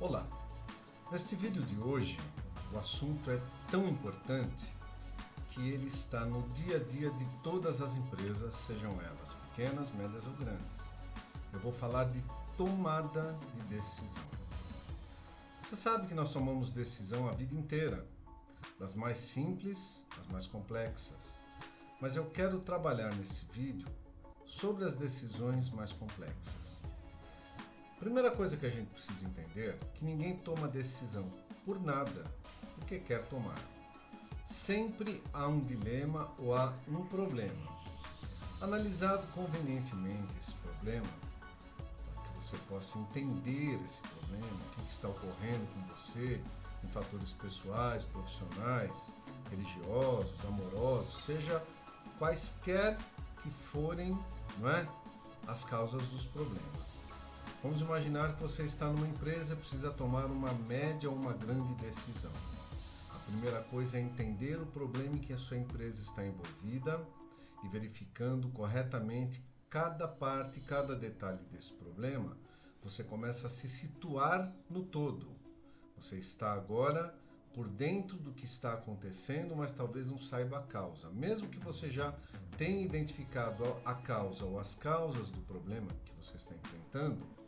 Olá! Neste vídeo de hoje, o assunto é tão importante que ele está no dia a dia de todas as empresas, sejam elas pequenas, médias ou grandes. Eu vou falar de tomada de decisão. Você sabe que nós tomamos decisão a vida inteira, das mais simples às mais complexas. Mas eu quero trabalhar nesse vídeo sobre as decisões mais complexas. Primeira coisa que a gente precisa entender é que ninguém toma decisão por nada, porque quer tomar. Sempre há um dilema ou há um problema. Analisado convenientemente esse problema, para que você possa entender esse problema, o que está ocorrendo com você, em fatores pessoais, profissionais, religiosos, amorosos, seja quaisquer que forem, as causas dos problemas. Vamos imaginar que você está numa empresa e precisa tomar uma média ou uma grande decisão. A primeira coisa é entender o problema em que a sua empresa está envolvida e verificando corretamente cada parte, cada detalhe desse problema, você começa a se situar no todo. Você está agora por dentro do que está acontecendo, mas talvez não saiba a causa. Mesmo que você já tenha identificado a causa ou as causas do problema que você está enfrentando,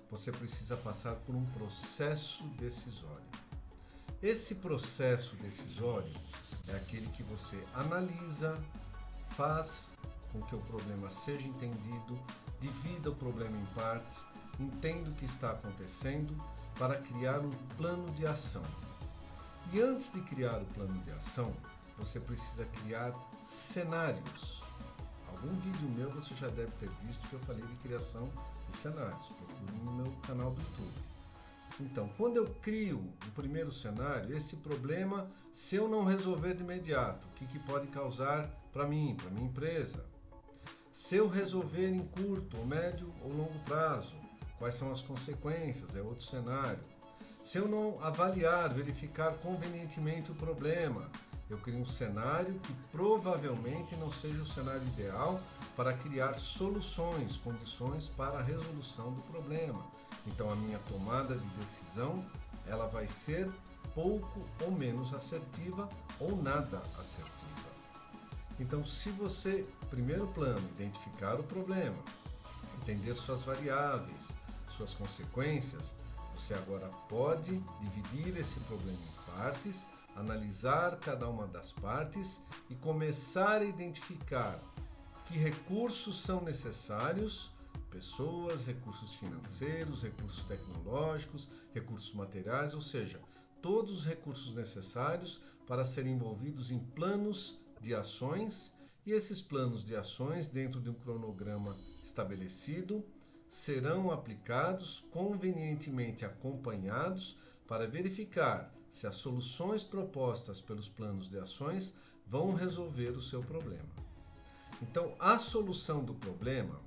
você precisa passar por um processo decisório. Esse processo decisório é aquele que você analisa, faz com que o problema seja entendido, divida o problema em partes, entenda o que está acontecendo para criar um plano de ação. E antes de criar o plano de ação, você precisa criar cenários. Algum vídeo meu você já deve ter visto que eu falei de criação de cenários. Procure no meu canal do YouTube. Então, quando eu crio o primeiro cenário, esse problema, se eu não resolver de imediato, o que pode causar para mim, para minha empresa? Se eu resolver em curto, ou médio ou longo prazo, quais são as consequências? É outro cenário. Se eu não avaliar, verificar convenientemente o problema, eu crio um cenário que provavelmente não seja o cenário ideal para criar soluções, condições para a resolução do problema. Então a minha tomada de decisão, ela vai ser pouco ou menos assertiva ou nada assertiva. Então, se você, primeiro plano, identificar o problema, entender suas variáveis, suas consequências, você agora pode dividir esse problema em partes, analisar cada uma das partes e começar a identificar que recursos são necessários, pessoas, recursos financeiros, recursos tecnológicos, recursos materiais, ou seja, todos os recursos necessários para serem envolvidos em planos de ações, e esses planos de ações, dentro de um cronograma estabelecido, serão aplicados, convenientemente acompanhados, para verificar se as soluções propostas pelos planos de ações vão resolver o seu problema. Então, a solução do problema,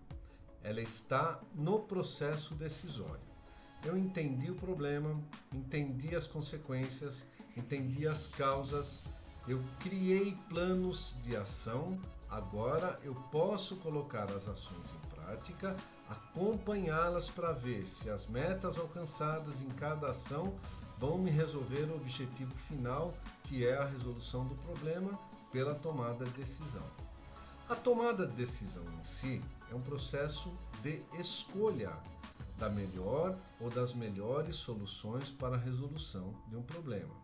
ela está no processo decisório. Eu entendi o problema, entendi as consequências, entendi as causas, eu criei planos de ação, agora eu posso colocar as ações em prática, acompanhá-las para ver se as metas alcançadas em cada ação vão me resolver o objetivo final, que é a resolução do problema pela tomada de decisão. A tomada de decisão em si é um processo de escolha da melhor ou das melhores soluções para a resolução de um problema.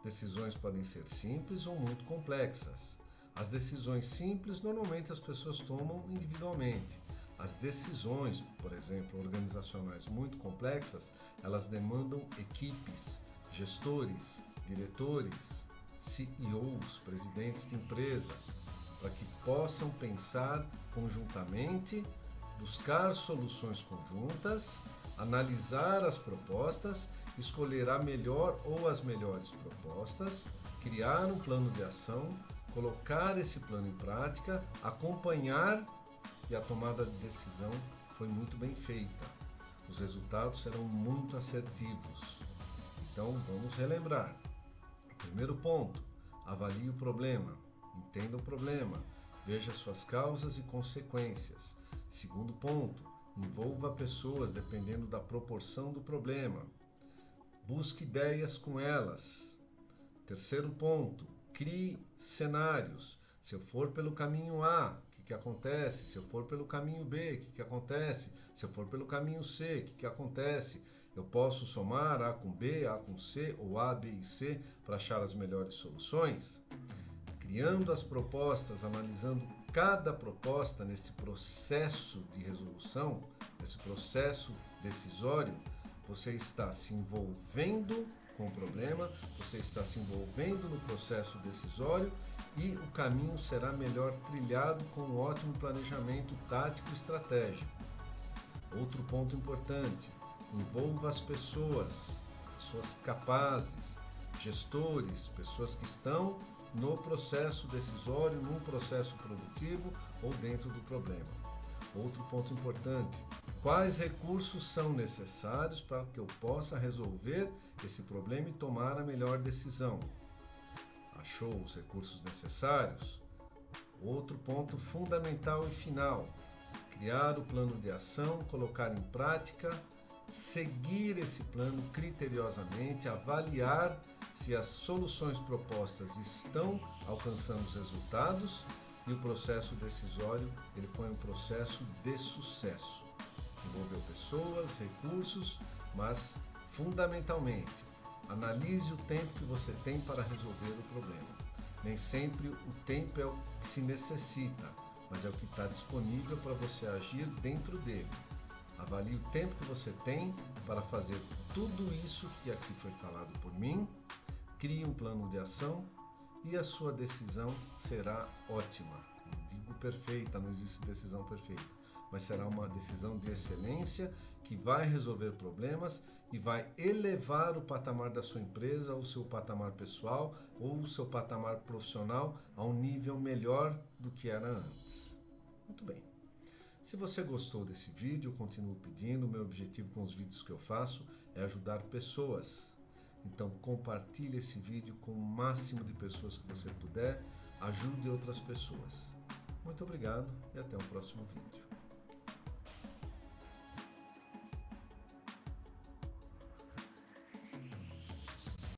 Decisões podem ser simples ou muito complexas. As decisões simples normalmente as pessoas tomam individualmente. As decisões, por exemplo, organizacionais muito complexas, elas demandam equipes, gestores, diretores, CEOs, presidentes de empresa, para que possam pensar conjuntamente, buscar soluções conjuntas, analisar as propostas, escolher a melhor ou as melhores propostas, criar um plano de ação, colocar esse plano em prática, acompanhar, e a tomada de decisão foi muito bem feita. Os resultados serão muito assertivos. Então vamos relembrar. Primeiro ponto, avalie o problema, entenda o problema, veja suas causas e consequências. Segundo ponto, envolva pessoas dependendo da proporção do problema. Busque ideias com elas. Terceiro ponto, crie cenários. Se eu for pelo caminho A, o que acontece? Se eu for pelo caminho B, o que acontece? Se eu for pelo caminho C, o que acontece? Eu posso somar A com B, A com C ou A, B e C para achar as melhores soluções? Criando as propostas, analisando cada proposta nesse processo de resolução, nesse processo decisório, você está se envolvendo com o problema, você está se envolvendo no processo decisório e o caminho será melhor trilhado com um ótimo planejamento tático e estratégico. Outro ponto importante, envolva as pessoas capazes, gestores, pessoas que estão no processo decisório, num processo produtivo ou dentro do problema. Outro ponto importante, quais recursos são necessários para que eu possa resolver esse problema e tomar a melhor decisão? Achou os recursos necessários? Outro ponto fundamental e final, criar o plano de ação, colocar em prática, seguir esse plano criteriosamente, avaliar se as soluções propostas estão alcançando os resultados e o processo decisório ele foi um processo de sucesso. Envolveu pessoas, recursos, mas fundamentalmente analise o tempo que você tem para resolver o problema. Nem sempre o tempo é o que se necessita, mas é o que está disponível para você agir dentro dele. Avalie o tempo que você tem para fazer tudo isso que aqui foi falado por mim, crie um plano de ação e a sua decisão será ótima. Não digo perfeita, não existe decisão perfeita, mas será uma decisão de excelência que vai resolver problemas e vai elevar o patamar da sua empresa, o seu patamar pessoal ou o seu patamar profissional a um nível melhor do que era antes. Muito bem. Se você gostou desse vídeo, eu continuo pedindo. O meu objetivo com os vídeos que eu faço é ajudar pessoas. Então compartilhe esse vídeo com o máximo de pessoas que você puder. Ajude outras pessoas. Muito obrigado e até o próximo vídeo.